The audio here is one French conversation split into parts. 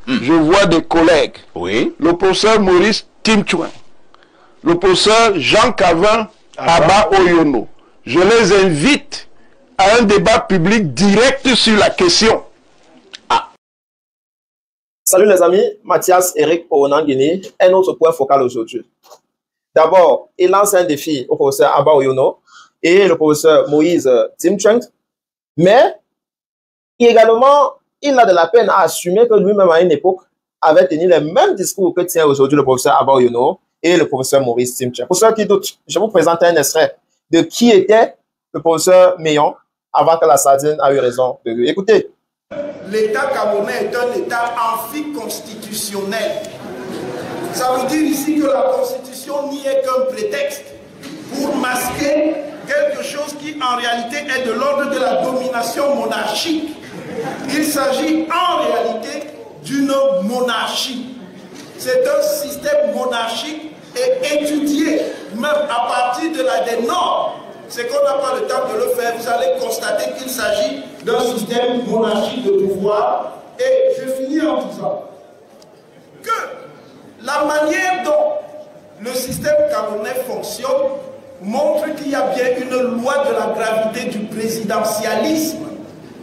je vois des collègues. Oui. Le professeur Maurice Timchouin, le professeur Jean Cavin Abba Oyono. Je les invite à un débat public direct sur la question. Salut les amis, Mathias Eric Oonangini, un autre point focal aujourd'hui. D'abord, il lance un défi au professeur Abba Oyono et le professeur Moïse Timchouin, mais également, il a de la peine à assumer que lui-même à une époque avait tenu les mêmes discours que tient aujourd'hui le professeur Abba Oyono et le professeur Maurice Timchouin. Pour ceux qui doutent, je vous présente un extrait de qui était le professeur Meillon avant que la sardine a eu raison de lui. Écoutez. L'État camerounais est un État amphiconstitutionnel. Ça veut dire ici que la Constitution n'y est qu'un prétexte pour masquer quelque chose qui en réalité est de l'ordre de la domination monarchique. Il s'agit en réalité d'une monarchie. C'est un système monarchique et étudié même à partir de des normes. C'est qu'on n'a pas le temps de le faire. Vous allez constater qu'il s'agit d'un système monarchique de pouvoir. Et je finis en disant que la manière dont le système camerounais fonctionne montre qu'il y a bien une loi de la gravité du présidentialisme.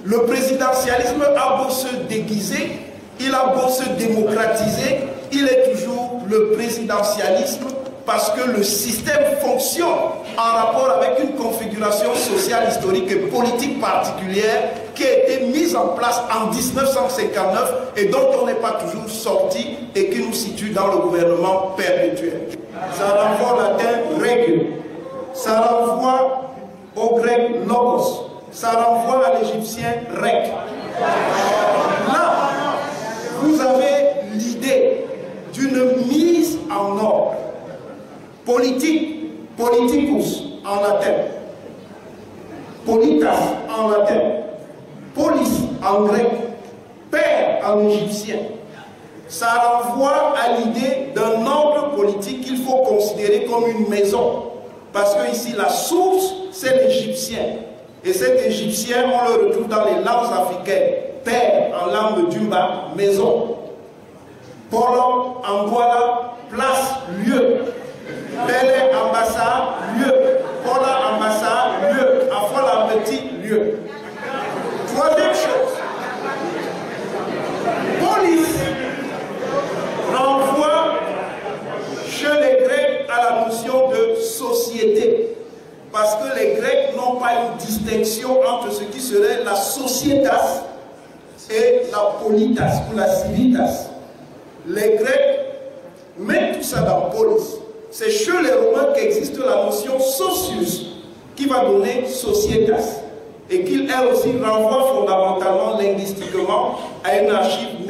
Le présidentialisme a beau se déguiser, il a beau se démocratiser, il est toujours le présidentialisme parce que le système fonctionne en rapport avec une configuration sociale, historique et politique particulière qui a été mise en place en 1959 et dont on n'est pas toujours sorti et qui nous situe dans le gouvernement perpétuel. Ça renvoie au latin règle, ça renvoie au grec logos, ça renvoie à l'égyptien rek. Là, vous avez l'idée d'une mise en ordre politique, politicus en latin, politas en latin, polis en grec, père en égyptien. Ça renvoie à l'idée d'un ordre politique qu'il faut considérer comme une maison. Parce que ici, la source, c'est l'égyptien. Et cet égyptien, on le retrouve dans les langues africaines. Père en langue d'Umba, maison. Polo, Angola, place, lieu. Pele, ambassade, lieu. Pola, ambassade, lieu. Afola, petit, lieu. Troisième chose. Police renvoie chez les Grecs à la notion de société. Parce que les Grecs n'ont pas une distinction entre ce qui serait la societas et la politas ou la civitas. Les Grecs mettent tout ça dans polis. C'est chez les Romains qu'existe la notion socius qui va donner societas et qui elle aussi renvoie fondamentalement linguistiquement à une archive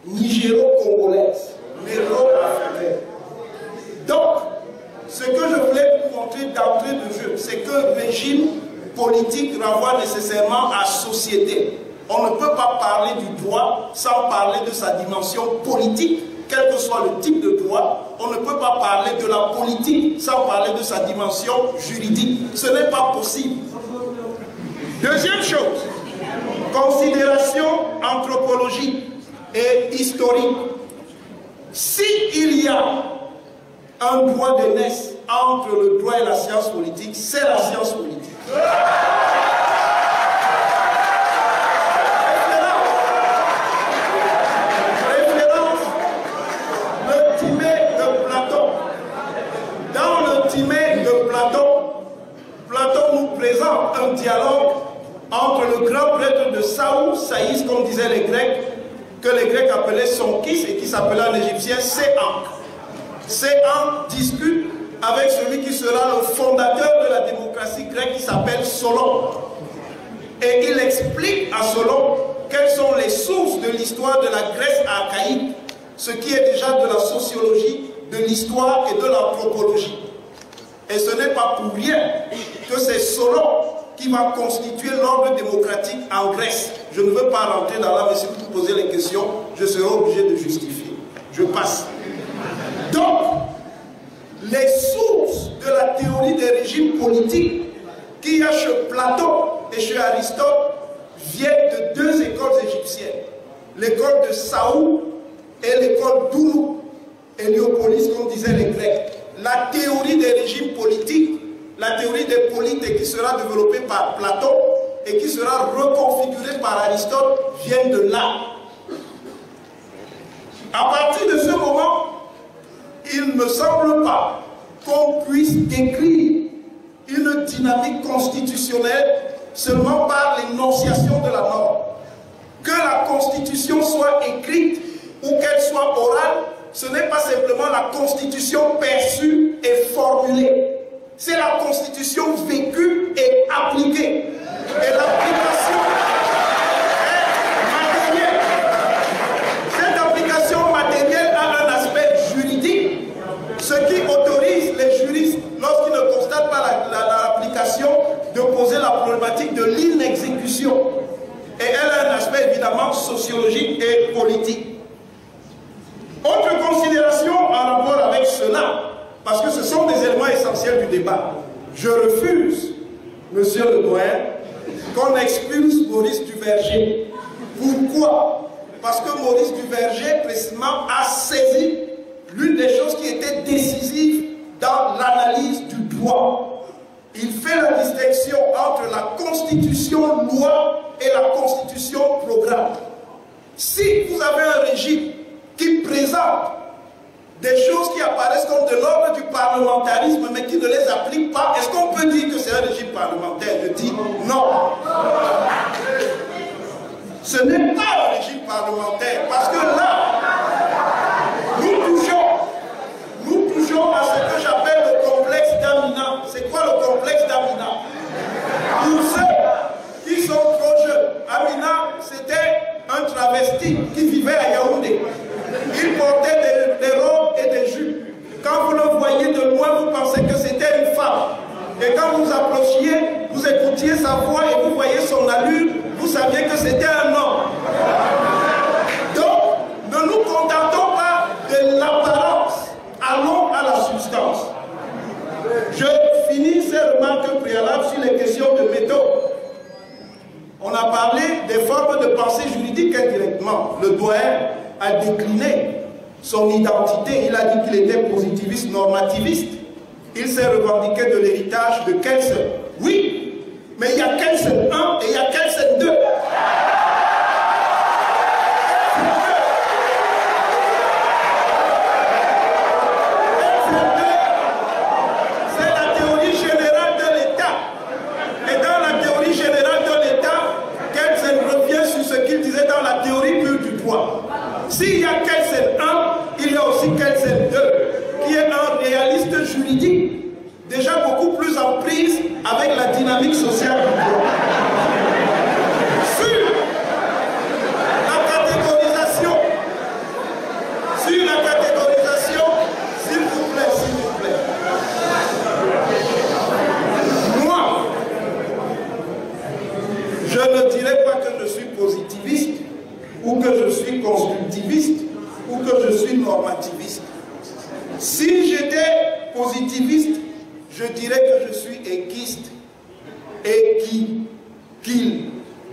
nigéro-congolaise, négro-africaine. Donc, ce que je voulais vous montrer d'entrée de jeu, c'est que le régime politique renvoie nécessairement à société. On ne peut pas parler du droit sans parler de sa dimension politique, quel que soit le type de droit. On ne peut pas parler de la politique sans parler de sa dimension juridique. Ce n'est pas possible. Deuxième chose, considération anthropologique et historique. S'il y a un droit d'aînesse entre le droit et la science politique, c'est la science politique. Référence, le Timée de Platon. Dans le Timée de Platon, Platon nous présente un dialogue entre le grand prêtre de Saou, Saïs, comme disaient les Grecs, que les Grecs appelaient Sonkis et qui s'appelait en égyptien Séank. Séank discute avec celui qui sera le fondateur de la démocratie grecque qui s'appelle Solon. Et il explique à Solon quelles sont les sources de l'histoire de la Grèce archaïque, ce qui est déjà de la sociologie, de l'histoire et de l'anthropologie. Et ce n'est pas pour rien que c'est Solon qui va constituer l'ordre démocratique en Grèce. Je ne veux pas rentrer dans là, mais si vous posez les questions, je serai obligé de justifier. Je passe. Donc, les sources de la théorie des régimes politiques qu'il y a chez Platon et chez Aristote viennent de deux écoles égyptiennes. l'école de Saou et l'école d'Oulou, Héliopolis, comme disaient les Grecs. La théorie des régimes politiques, la théorie des polités qui sera développée par Platon et qui sera reconfigurée par Aristote vient de là. À partir de ce moment, il ne me semble pas qu'on puisse décrire une dynamique constitutionnelle seulement par l'énonciation de la norme. Que la Constitution soit écrite ou qu'elle soit orale, ce n'est pas simplement la Constitution perçue et formulée. C'est la Constitution vécue et appliquée. Et l'application est matérielle. Cette application matérielle a un aspect juridique, ce qui autorise les juristes, lorsqu'ils ne constatent pas l'application, de poser la problématique de l'inexécution. Et elle a un aspect évidemment sociologique et politique. Autre considération en rapport avec cela, parce que ce sont des éléments essentiels du débat. Je refuse, monsieur le doyen, qu'on expulse Maurice Duverger. Pourquoi? Parce que Maurice Duverger, précisément, a saisi l'une des choses qui était décisive dans l'analyse du droit. Il fait la distinction entre la constitution loi et la constitution programme. Si vous avez un régime qui présente des choses qui apparaissent comme de l'ordre du parlementarisme, mais qui ne les applique pas, est-ce qu'on peut dire que c'est un régime parlementaire? Je dis non. Ce n'est pas un régime parlementaire, parce que là, nous touchons à ce que j'appelle le complexe d'Amina. C'est quoi le complexe d'Amina? Pour ceux qui sont trop jeunes, Amina, c'était un travesti qui vivait à Yaoundé. Il portait des robes et des jupes. Quand vous le voyez de loin, vous pensez que c'était une femme. Et quand vous approchiez, vous écoutiez sa voix et vous voyez son allure, vous saviez que c'était un homme. Donc, ne nous contentons pas de l'apparence, allons à la substance. Je finis ces remarques préalables sur les questions de méthode. On a parlé des formes de pensée juridique indirectement. Le doyen a décliné son identité. Il a dit qu'il était positiviste, normativiste. Il s'est revendiqué de l'héritage de Kelsen. Oui, mais il y a Kelsen 1 et il y a Kelsen 2. C'est la théorie générale de l'État. Et dans la théorie générale de l'État, Kelsen revient sur ce qu'il disait dans la théorie pure du droit. S'il y a Kelsen 1, il y a aussi Kelsen 2, qui est un réaliste juridique, déjà beaucoup plus en prise avec la dynamique sociale du droit. Sur la catégorisation, s'il vous plaît, moi, je ne dirais pas que je suis positiviste, ou que je suis constructiviste, ou que je suis normativiste. Si j'étais positiviste, je dirais que je suis équiste. Et qu'il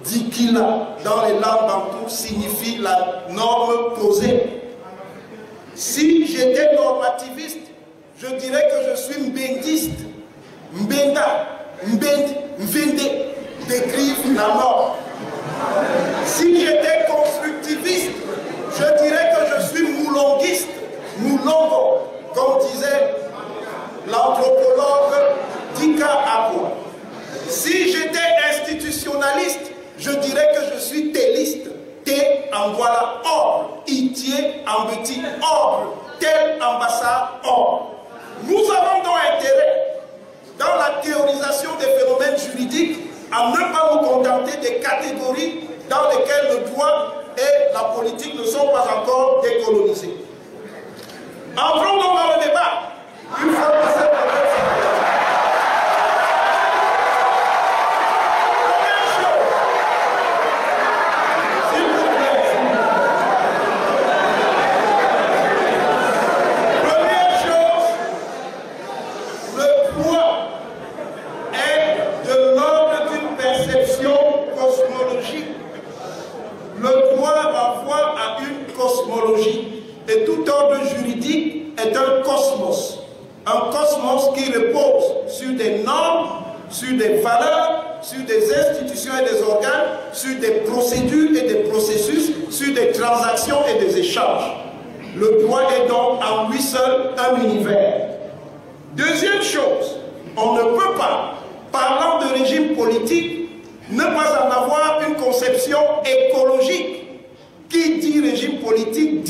dit qu'il a, dans les langues bantoues, signifie la norme posée. Si j'étais normativiste, je dirais que je suis mbendiste. Mbenda, mbend, mvende, décrivent la norme. Si j'étais constructiviste, je dirais que je suis moulonguiste, moulongo, comme disait l'anthropologue Dika Akwa. Si j'étais institutionnaliste, je dirais que je suis téliste. T en voilà, ordre. Itier en petit, ordre. Tel ambassade, ordre. Nous avons donc intérêt, dans la théorisation des phénomènes juridiques, à ne pas nous contenter des catégories dans lesquelles le droit et la politique ne sont pas encore décolonisés. Entrons donc dans le débat. Une fois que cette le droit parfois cosmologie et tout ordre juridique est un cosmos. Un cosmos qui repose sur des normes, sur des valeurs, sur des institutions et des organes, sur des procédures et des processus, sur des transactions et des échanges. Le droit est donc en lui seul un univers. Deuxième chose, on ne peut pas, parlant de régime politique, ne pas en avoir une conception écologique. Qui dit régime politique,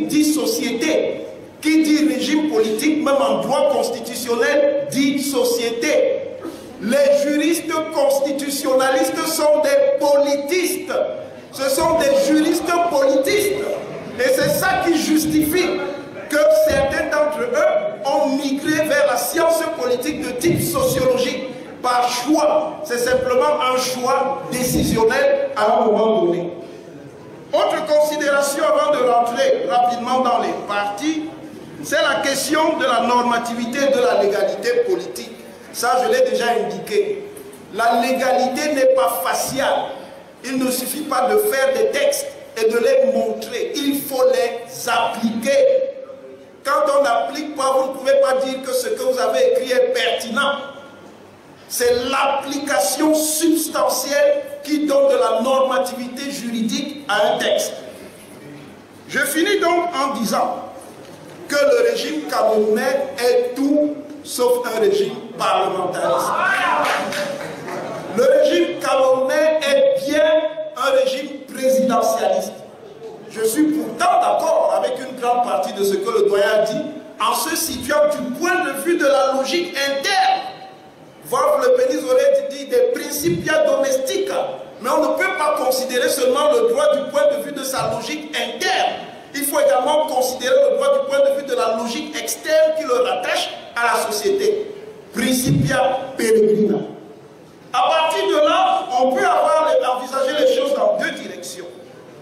dit société. Qui dit régime politique, même en droit constitutionnel, dit société. Les juristes constitutionnalistes sont des politistes. Ce sont des juristes politistes. Et c'est ça qui justifie que certains d'entre eux ont migré vers la science politique de type sociologique par choix. C'est simplement un choix décisionnel à un moment donné. Autre considération avant de rentrer rapidement dans les partis, c'est la question de la normativité et de la légalité politique. Ça, je l'ai déjà indiqué. La légalité n'est pas faciale. Il ne suffit pas de faire des textes et de les montrer. Il faut les appliquer. Quand on n'applique pas, vous ne pouvez pas dire que ce que vous avez écrit est pertinent. C'est l'application substantielle qui donne de la normativité juridique à un texte. Je finis donc en disant que le régime camerounais est tout sauf un régime parlementariste. Le régime camerounais est bien un régime présidentialiste. Je suis pourtant d'accord avec une grande partie de ce que le doyen a dit, en se situant du point de vue de la logique interne. Voir le pénis aurait dit des principia domestiques, mais on ne peut pas considérer seulement le droit du point de vue de sa logique interne. Il faut également considérer le droit du point de vue de la logique externe qui le rattache à la société. Principia peregrina. À partir de là, on peut envisager les choses dans deux directions.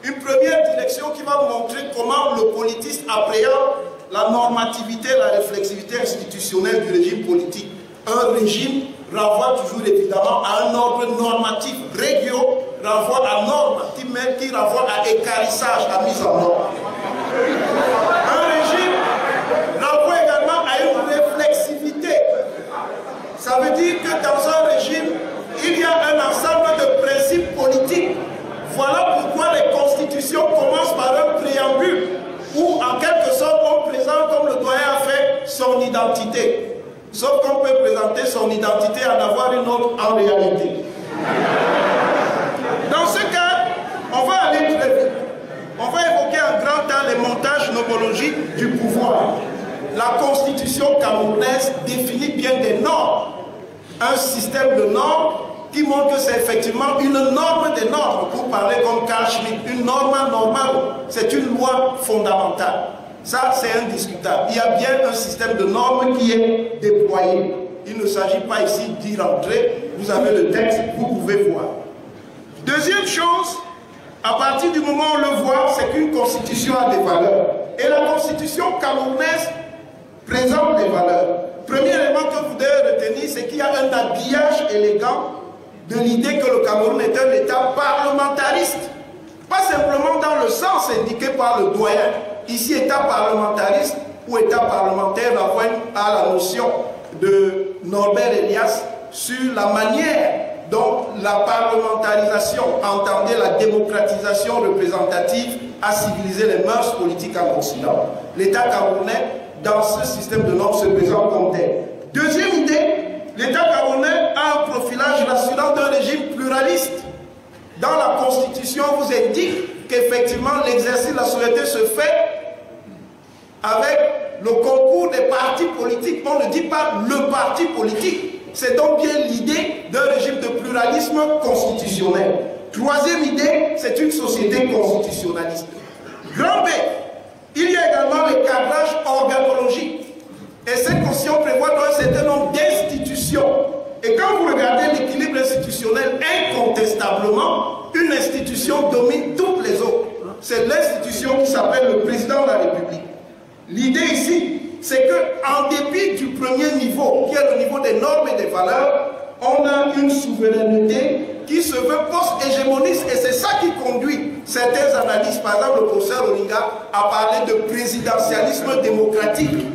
Une première direction qui va montrer comment le politiste appréhende la normativité, la réflexivité institutionnelle du régime politique. Un régime renvoie toujours évidemment à un ordre normatif. Régio renvoie à norme, qui renvoie à équarrissage, à mise en ordre. Un régime renvoie également à une réflexivité. Ça veut dire que dans un régime, il y a un ensemble de principes politiques. Voilà pourquoi les constitutions commencent par un préambule où, en quelque sorte, on présente, comme le doyen a fait, son identité. Sauf qu'on peut présenter son identité et en avoir une autre en réalité. Dans ce cas, on va aller très vite. On va évoquer en grand temps les montages nomologiques du pouvoir. La constitution camerounaise définit bien des normes. Un système de normes qui montre que c'est effectivement une norme des normes, pour parler comme Carl Schmitt, une norma normale, c'est une loi fondamentale. Ça, c'est indiscutable. Il y a bien un système de normes qui est déployé. Il ne s'agit pas ici d'y rentrer. Vous avez le texte, vous pouvez voir. Deuxième chose, à partir du moment où on le voit, c'est qu'une constitution a des valeurs. Et la constitution camerounaise présente des valeurs. Premier élément que vous devez retenir, c'est qu'il y a un habillage élégant de l'idée que le Cameroun est un État parlementariste. Pas simplement dans le sens indiqué par le doyen. Ici, État parlementariste ou État parlementaire renvoie à la notion de Norbert Elias sur la manière dont la parlementarisation, entendait la démocratisation représentative, a civilisé les mœurs politiques en Occident. L'État camerounais, dans ce système de normes, se présente comme tel. Deuxième idée, l'État camerounais a un profilage rassurant d'un régime pluraliste. Dans la Constitution, on vous indique qu'effectivement l'exercice de la souveraineté se fait avec le concours des partis politiques. On ne dit pas le parti politique. C'est donc bien l'idée d'un régime de pluralisme constitutionnel. Troisième idée, c'est une société constitutionnaliste. Grand B, il y a également le cadrage organologique. Et cette constitution prévoit un certain nombre d'institutions. Et quand vous regardez l'équilibre institutionnel, incontestablement, une institution domine toutes les autres. C'est l'institution qui s'appelle le président de la République. L'idée ici, c'est qu'en dépit du premier niveau, qui est le niveau des normes et des valeurs, on a une souveraineté qui se veut post-hégémoniste et c'est ça qui conduit certaines analyses. Par exemple, le professeur Olinga a parlé de présidentialisme démocratique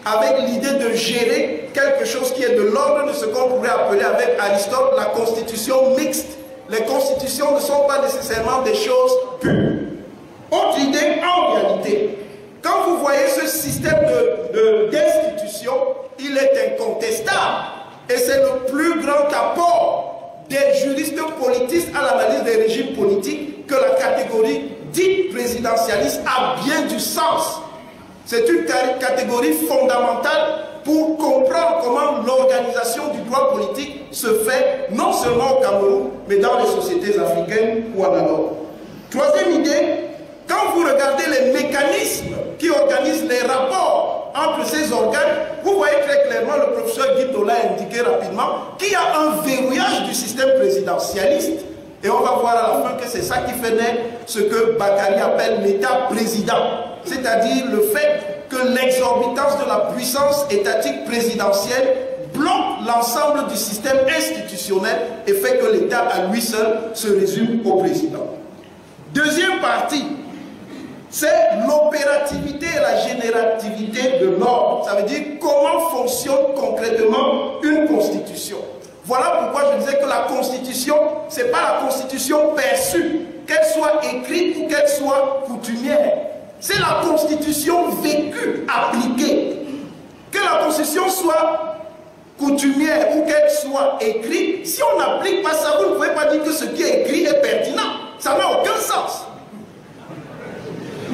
avec l'idée de gérer quelque chose qui est de l'ordre de ce qu'on pourrait appeler avec Aristote la constitution mixte. Les constitutions ne sont pas nécessairement des choses pures. Autre idée, en réalité, quand vous voyez ce système d'institution, il est incontestable. Et c'est le plus grand apport des juristes politistes à l'analyse des régimes politiques que la catégorie dite présidentialiste a bien du sens. C'est une catégorie fondamentale pour comprendre comment l'organisation du droit politique se fait, non seulement au Cameroun, mais dans les sociétés africaines ou en Europe. Troisième idée, quand vous regardez les mécanismes qui organisent les rapports entre ces organes, vous voyez très clairement, le professeur Guido l'a indiqué rapidement, qu'il y a un verrouillage du système présidentialiste. Et on va voir à la fin que c'est ça qui fait naître ce que Bakary appelle l'État-président. C'est-à-dire le fait que l'exorbitance de la puissance étatique présidentielle bloque l'ensemble du système institutionnel et fait que l'État à lui seul se résume au président. Deuxième partie, c'est l'opérativité et la générativité de l'ordre. Ça veut dire comment fonctionne concrètement une constitution. Voilà pourquoi je disais que la constitution, ce n'est pas la constitution perçue, qu'elle soit écrite ou qu'elle soit coutumière. C'est la constitution vécue, appliquée. Que la constitution soit coutumière ou qu'elle soit écrite, si on n'applique pas ça, vous ne pouvez pas dire que ce qui est écrit est pertinent. Ça n'a aucun sens.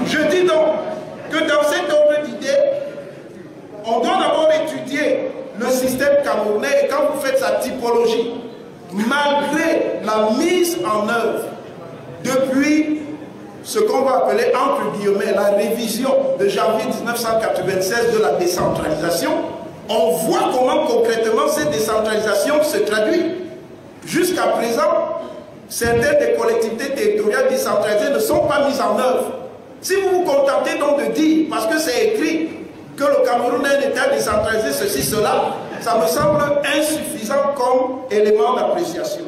Je dis donc que dans cet ordre d'idées, on doit d'abord étudier le système camerounais et quand vous faites sa typologie, malgré la mise en œuvre depuis ce qu'on va appeler entre guillemets la révision de janvier 1996 de la décentralisation, on voit comment concrètement cette décentralisation se traduit. Jusqu'à présent, certaines des collectivités territoriales décentralisées ne sont pas mises en œuvre. Si vous vous contentez donc de dire, parce que c'est écrit, que le Cameroun est un État décentralisé, ceci, cela, ça me semble insuffisant comme élément d'appréciation.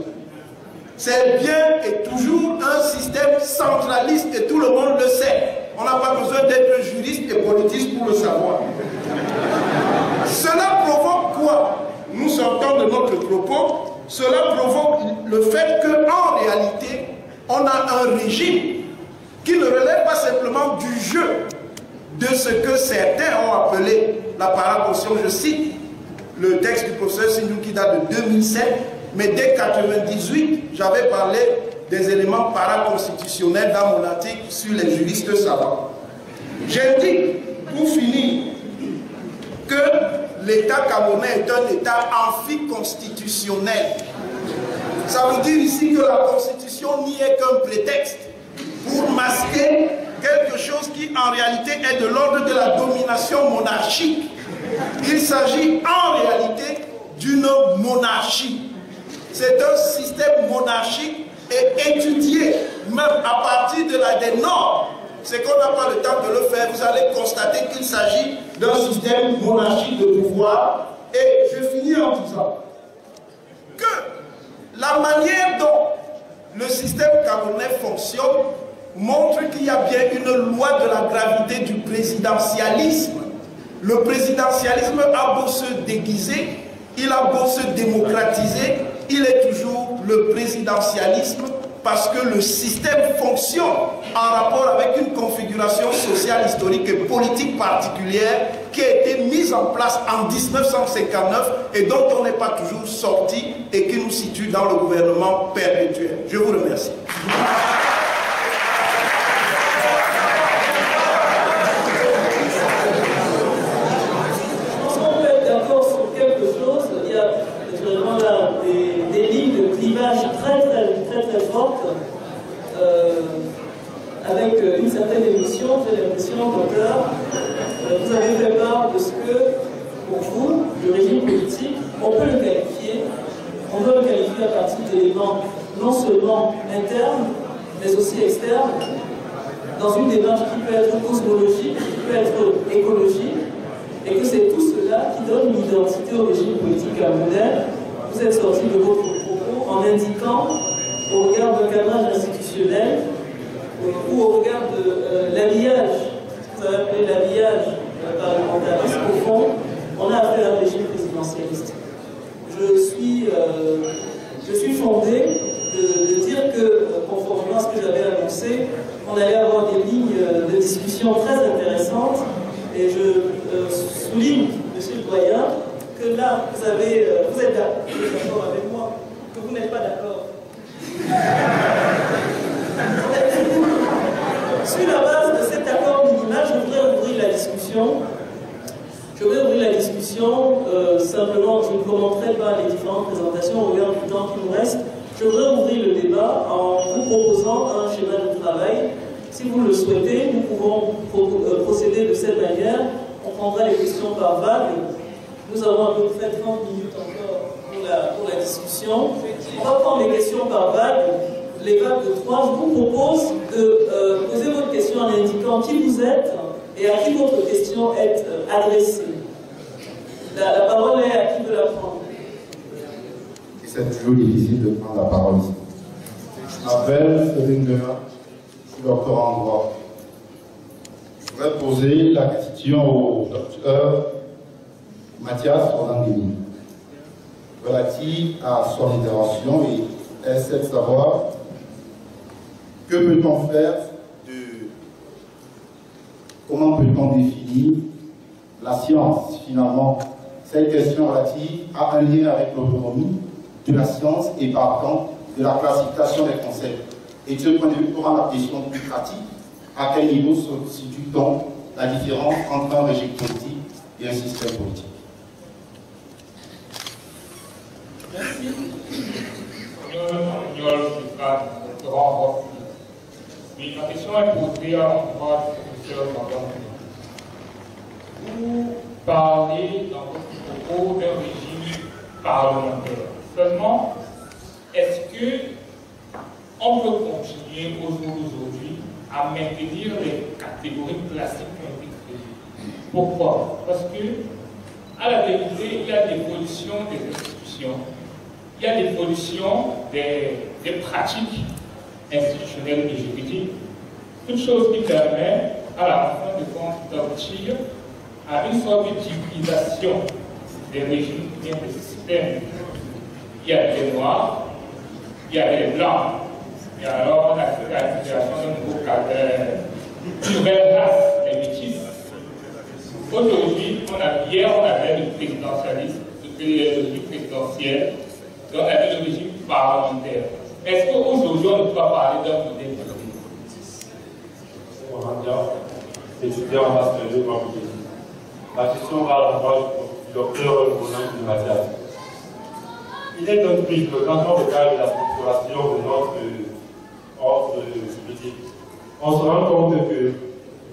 C'est bien et toujours un système centraliste et tout le monde le sait. On n'a pas besoin d'être juriste et politiste pour le savoir. Cela provoque quoi? Nous sortons de notre propos. Cela provoque le fait qu'en réalité, on a un régime qui ne relève pas simplement du jeu de ce que certains ont appelé la paraconscience. Je cite le texte du professeur Sindou qui date de 2007, mais dès 1998, j'avais parlé des éléments paraconstitutionnels dans mon article sur les juristes savants. J'indique, pour finir, que l'État camerounais est un État amphiconstitutionnel. Ça veut dire ici que la Constitution n'y est qu'un prétexte pour masquer quelque chose qui en réalité est de l'ordre de la domination monarchique. Il s'agit en réalité d'une monarchie. C'est un système monarchique et étudié même à partir de des normes. C'est qu'on n'a pas le temps de le faire. Vous allez constater qu'il s'agit d'un système monarchique de pouvoir. Et je finis en disant que la manière dont le système camerounais fonctionne montre qu'il y a bien une loi de la gravité du présidentialisme. Le présidentialisme a beau se déguiser, il a beau se démocratiser, il est toujours le présidentialisme parce que le système fonctionne en rapport avec une configuration sociale, historique et politique particulière qui a été mise en place en 1959 et dont on n'est pas toujours sorti et qui nous situe dans le gouvernement perpétuel. Je vous remercie. Très forte, avec une certaine émotion, j'ai l'impression, docteur, vous avez fait part de ce que, pour vous, le régime politique, on peut le qualifier, on peut le qualifier à partir d'éléments non seulement internes, mais aussi externes, dans une démarche qui peut être cosmologique, qui peut être écologique, et que c'est tout cela qui donne une identité au régime politique camerounais. Vous êtes sorti de votre propos en indiquant au regard d'un cadrage institutionnel ou au regard de l'habillage, ce que vous avez appelé l'habillage parlementariste, au fond, on a affaire à un régime présidentialiste. Je suis fondé de dire que, conformément à ce que j'avais annoncé, on allait avoir des lignes de discussion très intéressantes. Et je souligne, monsieur le doyen, que là, vous êtes d'accord avec moi, que vous n'êtes pas d'accord. Sur la base de cet accord minimal, je voudrais ouvrir la discussion. Simplement, je ne commenterai pas les différentes présentations au regard du temps qui nous reste. Je voudrais ouvrir le débat en vous proposant un schéma de travail. Si vous le souhaitez, nous pouvons procéder de cette manière. On prendra les questions par vague. Nous avons à peu près 30 minutes encore pour la discussion. On va prendre les questions par vague. Les vagues de 3, je vous propose de poser votre question en indiquant qui vous êtes et à qui votre question est adressée. La parole est à qui veut la prendre. C'est toujours difficile de prendre la parole ici. Je m'appelle Felinger, je suis doctorant en droit. Je voudrais poser la question au docteur Mathias Onangini, relative à son intervention, et elle c'est de savoir que peut-on faire comment peut-on définir la science finalement. Cette question relative a un lien avec l'autonomie de la science et partant de la classification des concepts. Et de ce point de vue, pour rendre la question plus pratique, à quel niveau se situe-t-on la différence entre un régime politique et un système politique? Merci. Oui, ma question est posée à l'endroit du professeur Mandam. Vous parlez dans votre propos d'un régime parlementaire. Seulement, est-ce qu'on peut continuer aujourd'hui à maintenir les catégories classiques qui ont été créées? Pourquoi? Parce que, à la vérité, il y a l'évolution des institutions, il y a l'évolution des pratiques institutionnelles et juridiques, toute chose qui permet, à la fin de compte, d'aboutir à une sorte d'utilisation des régimes, des systèmes. Il y a les noirs, il y a les blancs, et alors on a fait la création d'un nouveau cadre, une nouvelle race, les métis. Aujourd'hui, hier on avait le présidentialisme, le régime présidentiel, donc on avait le régime parlementaire. Est-ce qu'aujourd'hui on ne peut pas parler d'un modèle politique? C'est étudiant en master 2 comme vous dites. La question va à l'endroit du docteur Onangini Mathias. Il est un plus que quand on regarde la structuration de notre ordre juridique, on se rend compte que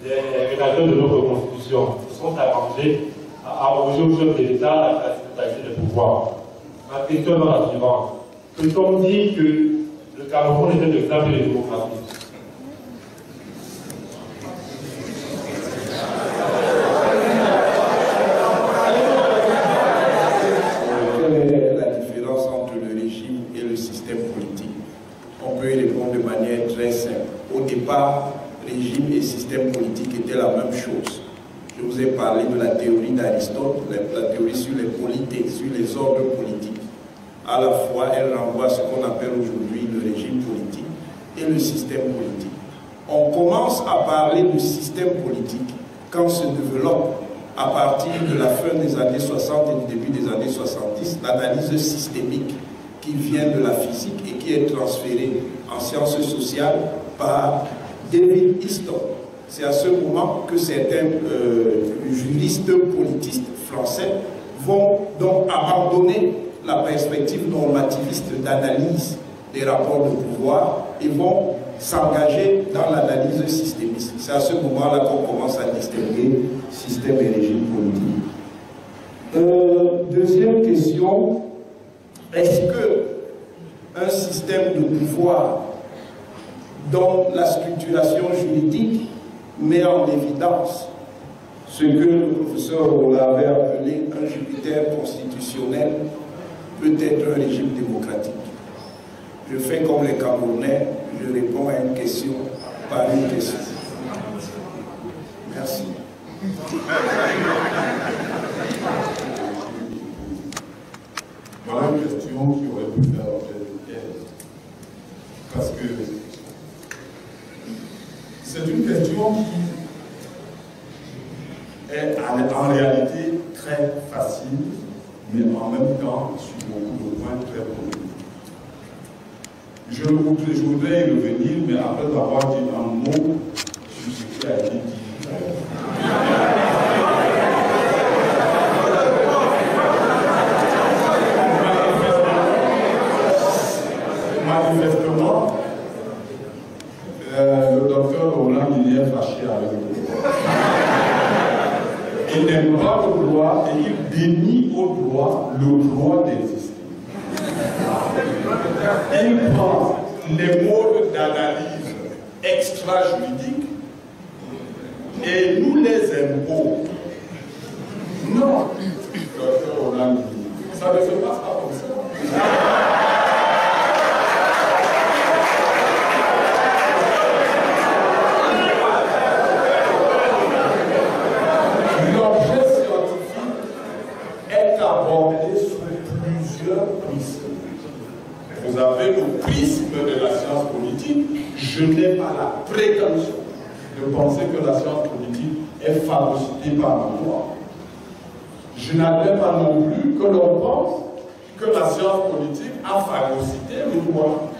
les rédacteurs de notre constitution se sont arrangés à arroger au chef de l'État la classification des pouvoirs. Ma question est la suivante. Peut-on dire que le Cameroun est un exemple de démocratie? Quelle est la différence entre le régime et le système politique? On peut y répondre de manière très simple. Au départ, régime et système politique étaient la même chose. Je vous ai parlé de la théorie d'Aristote, la théorie sur les politiques, sur les ordres politiques. À la fois, elle renvoie à ce qu'on appelle aujourd'hui le régime politique et le système politique. On commence à parler du système politique quand se développe à partir de la fin des années 60 et du début des années 70, l'analyse systémique qui vient de la physique et qui est transférée en sciences sociales par David Easton. C'est à ce moment que certains juristes politistes français vont donc abandonner la perspective normativiste d'analyse des rapports de pouvoir et vont s'engager dans l'analyse systémiste. C'est à ce moment-là qu'on commence à distinguer système et régime politique. Deuxième question, est-ce que un système de pouvoir dont la structuration juridique met en évidence ce que le professeur l'avait appelé un Jupiter constitutionnel peut être un régime démocratique? Je fais comme les Camerounais, je réponds à une question par une question. Merci. Voilà une question qui aurait pu faire l'objet de piège. Parce que c'est une question qui est en réalité très facile, mais en même temps sur beaucoup de points très polémiques. Je voudrais y revenir, mais après avoir dit un mot sur ce qui a été dit. Manifestement, le docteur Roland Guillet est fâché avec le droit. Il n'aime pas le droit et il dénie au droit le droit d'exister. Il prend les modes d'analyse extra-juridiques et nous les impose. Non, docteur Roland Guillet, ça ne se passe pas comme ça. Vous avez le prisme de la science politique. Je n'ai pas la prétention de penser que la science politique est phagocytée par le droit. Je n'admets pas non plus que l'on pense que la science politique a phagocyté le droit.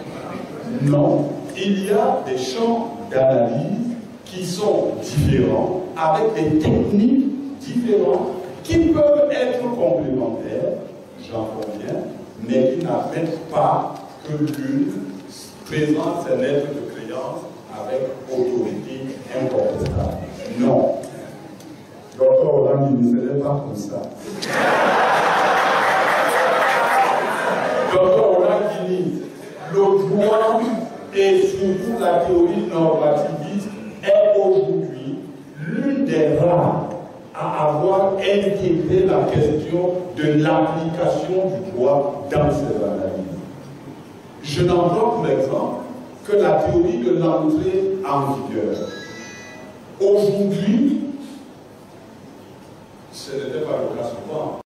Non, il y a des champs d'analyse qui sont différents, avec des techniques différentes, qui peuvent être complémentaires, j'en conviens, mais qui n'amènent pas que l'une présente ses lettres de créance avec autorité incontestable. Non. Docteur Hollande, il ne serait pas comme ça. Docteur Hollande, le droit et surtout la théorie normativiste est aujourd'hui l'une des rares à avoir intégré la question de l'application du droit dans ses analyses. Je n'en prends comme exemple que la théorie de l'entrée en vigueur. Aujourd'hui, ce n'était pas le cas souvent,